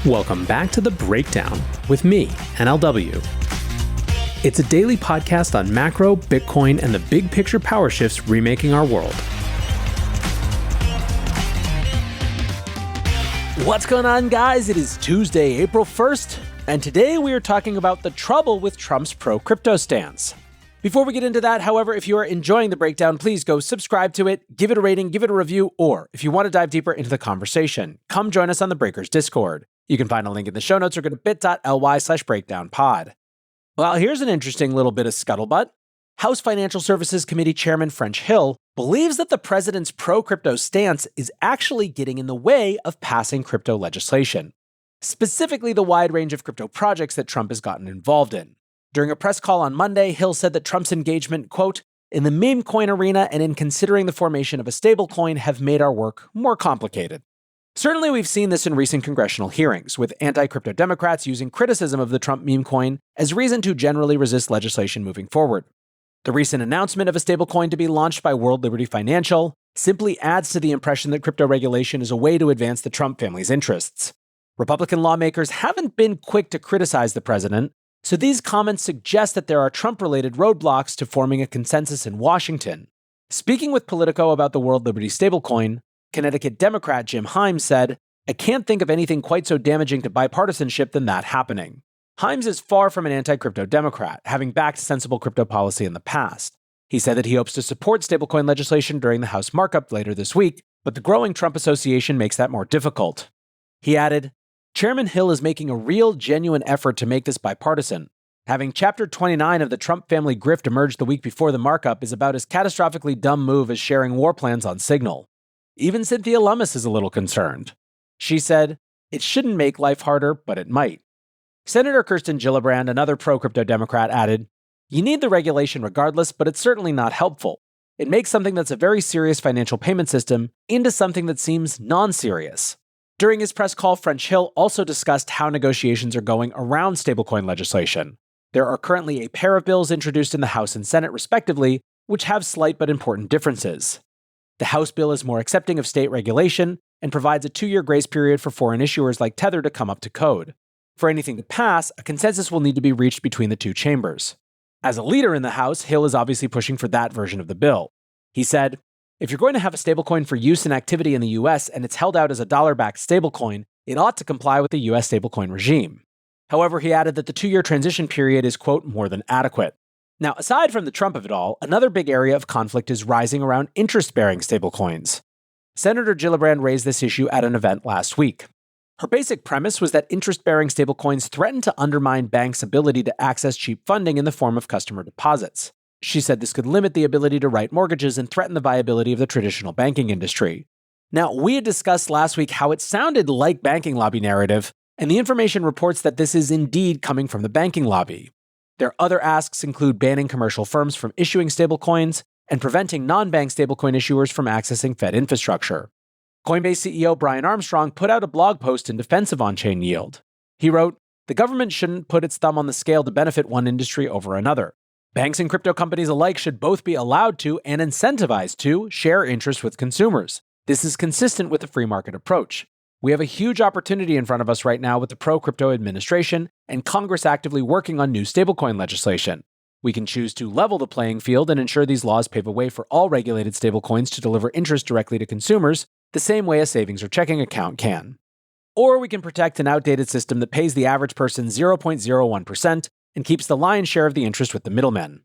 Welcome back to The Breakdown with me, NLW. It's a daily podcast on macro, Bitcoin, and the big picture power shifts remaking our world. What's going on, guys? It is Tuesday, April 1st, and today we are talking about the trouble with Trump's pro-crypto stance. Before we get into that, however, if you are enjoying The Breakdown, please go subscribe to it, give it a rating, give it a review, or if you want to dive deeper into the conversation, come join us on the Breakers Discord. You can find a link in the show notes or go to bit.ly/breakdownpod. Well, here's an interesting little bit of scuttlebutt. House Financial Services Committee Chairman French Hill believes that the president's pro-crypto stance is actually getting in the way of passing crypto legislation, specifically the wide range of crypto projects that Trump has gotten involved in. During a press call on Monday, Hill said that Trump's engagement, quote, in the meme coin arena and in considering the formation of a stablecoin have made our work more complicated. Certainly, we've seen this in recent congressional hearings, with anti-crypto Democrats using criticism of the Trump meme coin as reason to generally resist legislation moving forward. The recent announcement of a stablecoin to be launched by World Liberty Financial simply adds to the impression that crypto regulation is a way to advance the Trump family's interests. Republican lawmakers haven't been quick to criticize the president, so these comments suggest that there are Trump-related roadblocks to forming a consensus in Washington. Speaking with Politico about the World Liberty stablecoin, Connecticut Democrat Jim Himes said, I can't think of anything quite so damaging to bipartisanship than that happening. Himes is far from an anti-crypto Democrat, having backed sensible crypto policy in the past. He said that he hopes to support stablecoin legislation during the House markup later this week, but the growing Trump association makes that more difficult. He added, Chairman Hill is making a real, genuine effort to make this bipartisan. Having Chapter 29 of the Trump family grift emerge the week before the markup is about as catastrophically dumb move as sharing war plans on Signal. Even Cynthia Lummis is a little concerned. She said, it shouldn't make life harder, but it might. Senator Kirsten Gillibrand, another pro-crypto Democrat, added, you need the regulation regardless, but it's certainly not helpful. It makes something that's a very serious financial payment system into something that seems non-serious. During his press call, French Hill also discussed how negotiations are going around stablecoin legislation. There are currently a pair of bills introduced in the House and Senate, respectively, which have slight but important differences. The House bill is more accepting of state regulation and provides a 2-year grace period for foreign issuers like Tether to come up to code. For anything to pass, a consensus will need to be reached between the two chambers. As a leader in the House, Hill is obviously pushing for that version of the bill. He said, if you're going to have a stablecoin for use and activity in the US and it's held out as a dollar-backed stablecoin, it ought to comply with the US stablecoin regime. However, he added that the 2-year transition period is, quote, more than adequate. Now, aside from the Trump of it all, another big area of conflict is rising around interest-bearing stablecoins. Senator Gillibrand raised this issue at an event last week. Her basic premise was that interest-bearing stablecoins threaten to undermine banks' ability to access cheap funding in the form of customer deposits. She said this could limit the ability to write mortgages and threaten the viability of the traditional banking industry. Now, we had discussed last week how it sounded like banking lobby narrative, and the information reports that this is indeed coming from the banking lobby. Their other asks include banning commercial firms from issuing stablecoins and preventing non-bank stablecoin issuers from accessing Fed infrastructure. Coinbase CEO Brian Armstrong put out a blog post in defense of on-chain yield. He wrote, the government shouldn't put its thumb on the scale to benefit one industry over another. Banks and crypto companies alike should both be allowed to and incentivized to share interest with consumers. This is consistent with the free market approach. We have a huge opportunity in front of us right now with the pro-crypto administration and Congress actively working on new stablecoin legislation. We can choose to level the playing field and ensure these laws pave a way for all regulated stablecoins to deliver interest directly to consumers, the same way a savings or checking account can. Or we can protect an outdated system that pays the average person 0.01% and keeps the lion's share of the interest with the middlemen.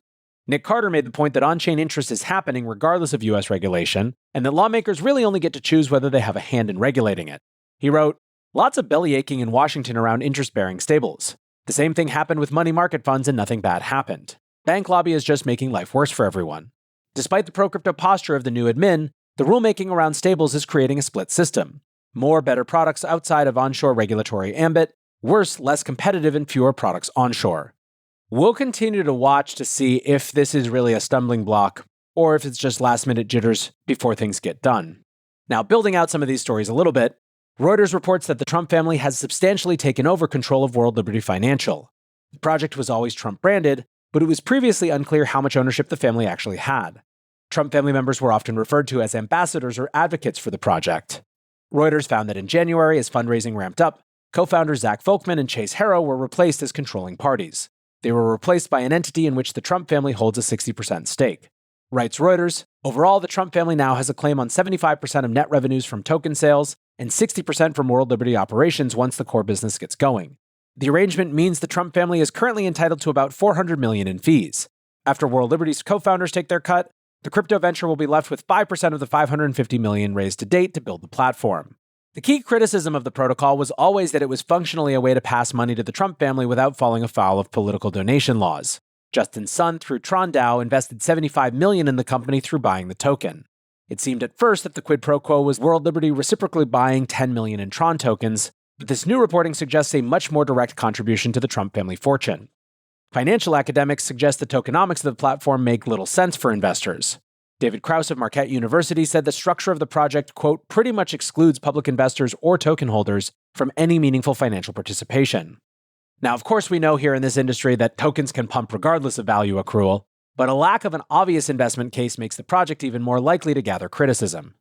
Nick Carter made the point that on-chain interest is happening regardless of US regulation, and that lawmakers really only get to choose whether they have a hand in regulating it. He wrote, lots of belly aching in Washington around interest-bearing stables. The same thing happened with money market funds and nothing bad happened. Bank lobby is just making life worse for everyone. Despite the pro-crypto posture of the new admin, the rulemaking around stables is creating a split system. More better products outside of onshore regulatory ambit, worse, less competitive and fewer products onshore. We'll continue to watch to see if this is really a stumbling block or if it's just last-minute jitters before things get done. Now, building out some of these stories a little bit, Reuters reports that the Trump family has substantially taken over control of World Liberty Financial. The project was always Trump-branded, but it was previously unclear how much ownership the family actually had. Trump family members were often referred to as ambassadors or advocates for the project. Reuters found that in January, as fundraising ramped up, Co-founders Zach Folkman and Chase Harrow were replaced as controlling parties. They were replaced by an entity in which the Trump family holds a 60% stake. Writes Reuters, overall, the Trump family now has a claim on 75% of net revenues from token sales and 60% from World Liberty operations once the core business gets going. The arrangement means the Trump family is currently entitled to about $400 million in fees. After World Liberty's co-founders take their cut, the crypto venture will be left with 5% of the $550 million raised to date to build the platform. The key criticism of the protocol was always that it was functionally a way to pass money to the Trump family without falling afoul of political donation laws. Justin's son, through Tron DAO, invested $75 million in the company through buying the token. It seemed at first that the quid pro quo was World Liberty reciprocally buying $10 million in Tron tokens, but this new reporting suggests a much more direct contribution to the Trump family fortune. Financial academics suggest the tokenomics of the platform make little sense for investors. David Krause of Marquette University said the structure of the project, quote, pretty much excludes public investors or token holders from any meaningful financial participation. Now, of course, we know here in this industry that tokens can pump regardless of value accrual, but a lack of an obvious investment case makes the project even more likely to gather criticism.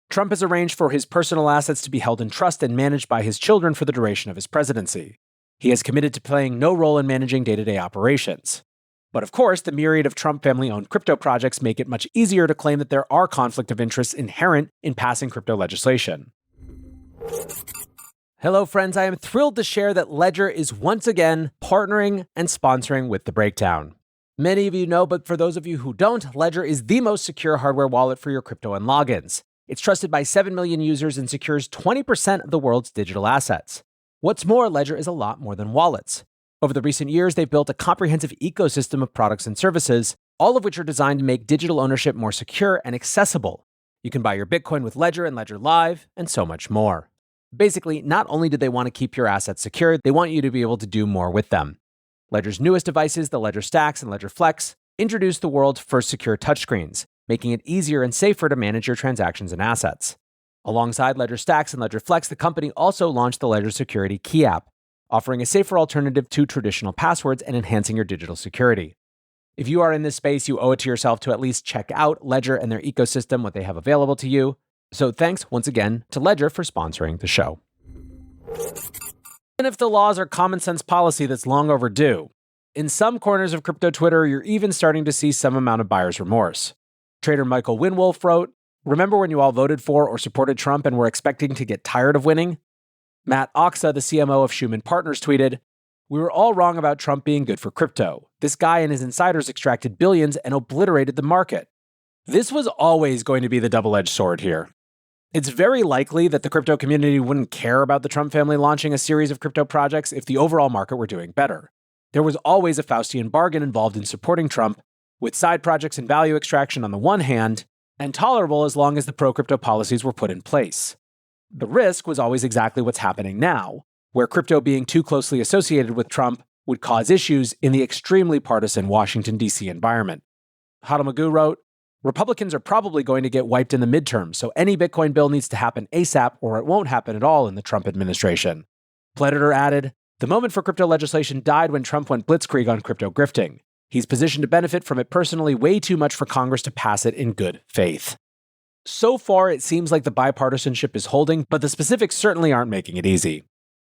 Trump has arranged for his personal assets to be held in trust and managed by his children for the duration of his presidency. He has committed to playing no role in managing day-to-day operations. But of course, the myriad of Trump family-owned crypto projects make it much easier to claim that there are conflict of interests inherent in passing crypto legislation. Hello, friends. I am thrilled to share that Ledger is once again partnering and sponsoring with The Breakdown. Many of you know, but for those of you who don't, Ledger is the most secure hardware wallet for your crypto and logins. It's trusted by 7 million users and secures 20% of the world's digital assets. What's more, Ledger is a lot more than wallets. Over the recent years, they've built a comprehensive ecosystem of products and services, all of which are designed to make digital ownership more secure and accessible. You can buy your Bitcoin with Ledger and Ledger Live, and so much more. Basically, not only do they want to keep your assets secure, they want you to be able to do more with them. Ledger's newest devices, the Ledger Stacks and Ledger Flex, introduced the world's first secure touchscreens, making it easier and safer to manage your transactions and assets. Alongside Ledger Stacks and Ledger Flex, the company also launched the Ledger Security Key app, offering a safer alternative to traditional passwords and enhancing your digital security. If you are in this space, you owe it to yourself to at least check out Ledger and their ecosystem, what they have available to you. So thanks once again to Ledger for sponsoring the show. And if the laws are common sense policy that's long overdue, in some corners of crypto Twitter, you're even starting to see some amount of buyer's remorse. Trader Michael Winwolf wrote, "Remember when you all voted for or supported Trump and were expecting to get tired of winning?" Matt Oxa, the CMO of Schumann Partners, tweeted, "We were all wrong about Trump being good for crypto. This guy and his insiders extracted billions and obliterated the market." This was always going to be the double-edged sword here. It's very likely that the crypto community wouldn't care about the Trump family launching a series of crypto projects if the overall market were doing better. There was always a Faustian bargain involved in supporting Trump, with side projects and value extraction on the one hand, and tolerable as long as the pro-crypto policies were put in place. The risk was always exactly what's happening now, where crypto being too closely associated with Trump would cause issues in the extremely partisan Washington D.C. environment. Huddle Magoo wrote, "Republicans are probably going to get wiped in the midterms, so any Bitcoin bill needs to happen ASAP or it won't happen at all in the Trump administration." Pledator added, "The moment for crypto legislation died when Trump went blitzkrieg on crypto grifting. He's positioned to benefit from it personally way too much for Congress to pass it in good faith." So far, it seems like the bipartisanship is holding, but the specifics certainly aren't making it easy.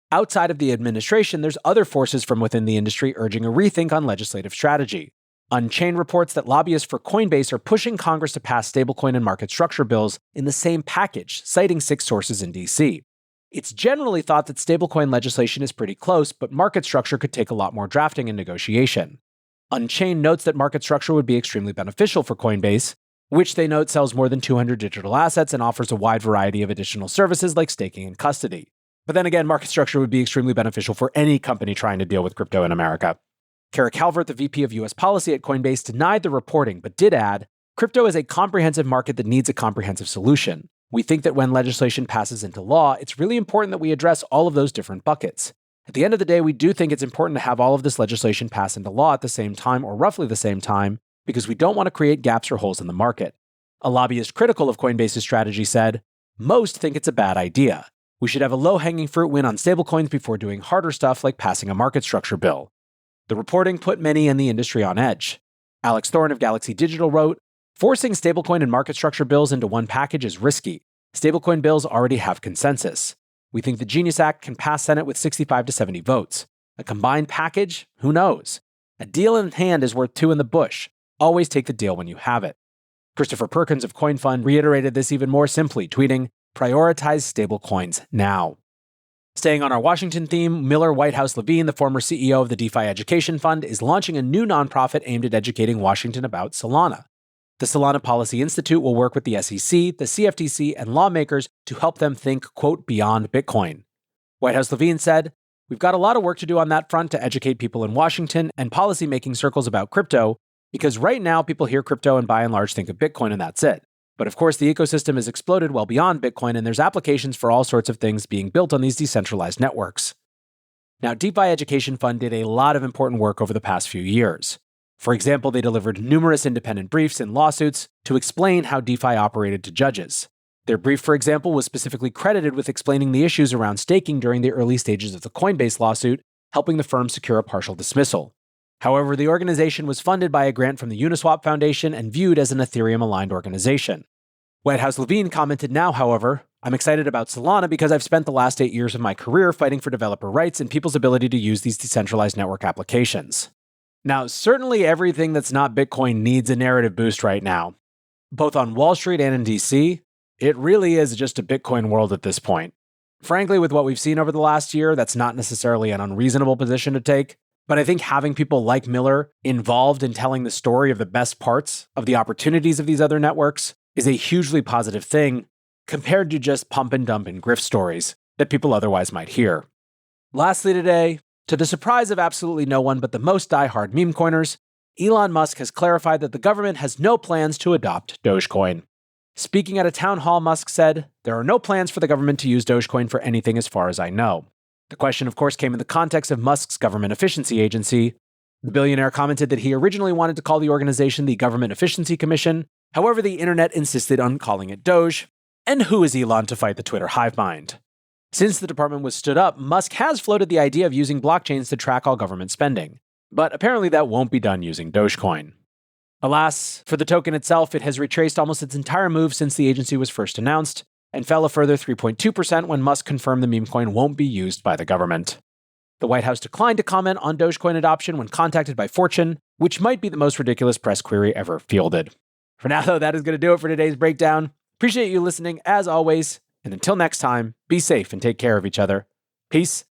Outside of the administration, there's other forces from within the industry urging a rethink on legislative strategy. Unchained reports that lobbyists for Coinbase are pushing Congress to pass stablecoin and market structure bills in the same package, citing 6 sources in D.C. It's generally thought that stablecoin legislation is pretty close, but market structure could take a lot more drafting and negotiation. Unchained notes that market structure would be extremely beneficial for Coinbase, which they note sells more than 200 digital assets and offers a wide variety of additional services like staking and custody. But then again, market structure would be extremely beneficial for any company trying to deal with crypto in America. Kara Calvert, the VP of US Policy at Coinbase, denied the reporting, but did add, "Crypto is a comprehensive market that needs a comprehensive solution. We think that when legislation passes into law, it's really important that we address all of those different buckets. At the end of the day, we do think it's important to have all of this legislation pass into law at the same time or roughly the same time, because we don't want to create gaps or holes in the market." A lobbyist critical of Coinbase's strategy said, "Most think it's a bad idea. We should have a low-hanging fruit win on stablecoins before doing harder stuff like passing a market structure bill." The reporting put many in the industry on edge. Alex Thorne of Galaxy Digital wrote, "Forcing stablecoin and market structure bills into one package is risky. Stablecoin bills already have consensus. We think the Genius Act can pass Senate with 65 to 70 votes. A combined package? Who knows? A deal in hand is worth two in the bush. Always take the deal when you have it. Christopher Perkins of CoinFund reiterated this even more simply, tweeting, "Prioritize stablecoins now." Staying on our Washington theme, Miller Whitehouse Levine, the former CEO of the DeFi Education Fund, is launching a new nonprofit aimed at educating Washington about Solana. The Solana Policy Institute will work with the SEC, the CFTC, and lawmakers to help them think, quote, beyond Bitcoin. Whitehouse Levine said, "We've got a lot of work to do on that front to educate people in Washington and policymaking circles about crypto, because right now people hear crypto and by and large think of Bitcoin and that's it. But of course, the ecosystem has exploded well beyond Bitcoin, and there's applications for all sorts of things being built on these decentralized networks." Now, DeFi Education Fund did a lot of important work over the past few years. For example, they delivered numerous independent briefs and lawsuits to explain how DeFi operated to judges. Their brief, for example, was specifically credited with explaining the issues around staking during the early stages of the Coinbase lawsuit, helping the firm secure a partial dismissal. However, the organization was funded by a grant from the Uniswap Foundation and viewed as an Ethereum-aligned organization. Whitehouse Levine commented now, however, "I'm excited about Solana because I've spent the last 8 years of my career fighting for developer rights and people's ability to use these decentralized network applications." Now, certainly everything that's not Bitcoin needs a narrative boost right now. Both on Wall Street and in DC, it really is just a Bitcoin world at this point. Frankly, with what we've seen over the last year, that's not necessarily an unreasonable position to take. But I think having people like Miller involved in telling the story of the best parts of the opportunities of these other networks is a hugely positive thing compared to just pump and dump and grift stories that people otherwise might hear. Lastly today, to the surprise of absolutely no one but the most diehard meme coiners, Elon Musk has clarified that the government has no plans to adopt Dogecoin. Speaking at a town hall, Musk said, "There are no plans for the government to use Dogecoin for anything as far as I know." The question, of course, came in the context of Musk's government efficiency agency. The billionaire commented that he originally wanted to call the organization the Government Efficiency Commission. However, the internet insisted on calling it Doge. And who is Elon to fight the Twitter hive mind? Since the department was stood up, Musk has floated the idea of using blockchains to track all government spending. But apparently that won't be done using Dogecoin. Alas, for the token itself, it has retraced almost its entire move since the agency was first announced, and fell a further 3.2% when Musk confirmed the meme coin won't be used by the government. The White House declined to comment on Dogecoin adoption when contacted by Fortune, which might be the most ridiculous press query ever fielded. For now, though, that is going to do it for today's breakdown. Appreciate you listening, as always, and until next time, be safe and take care of each other. Peace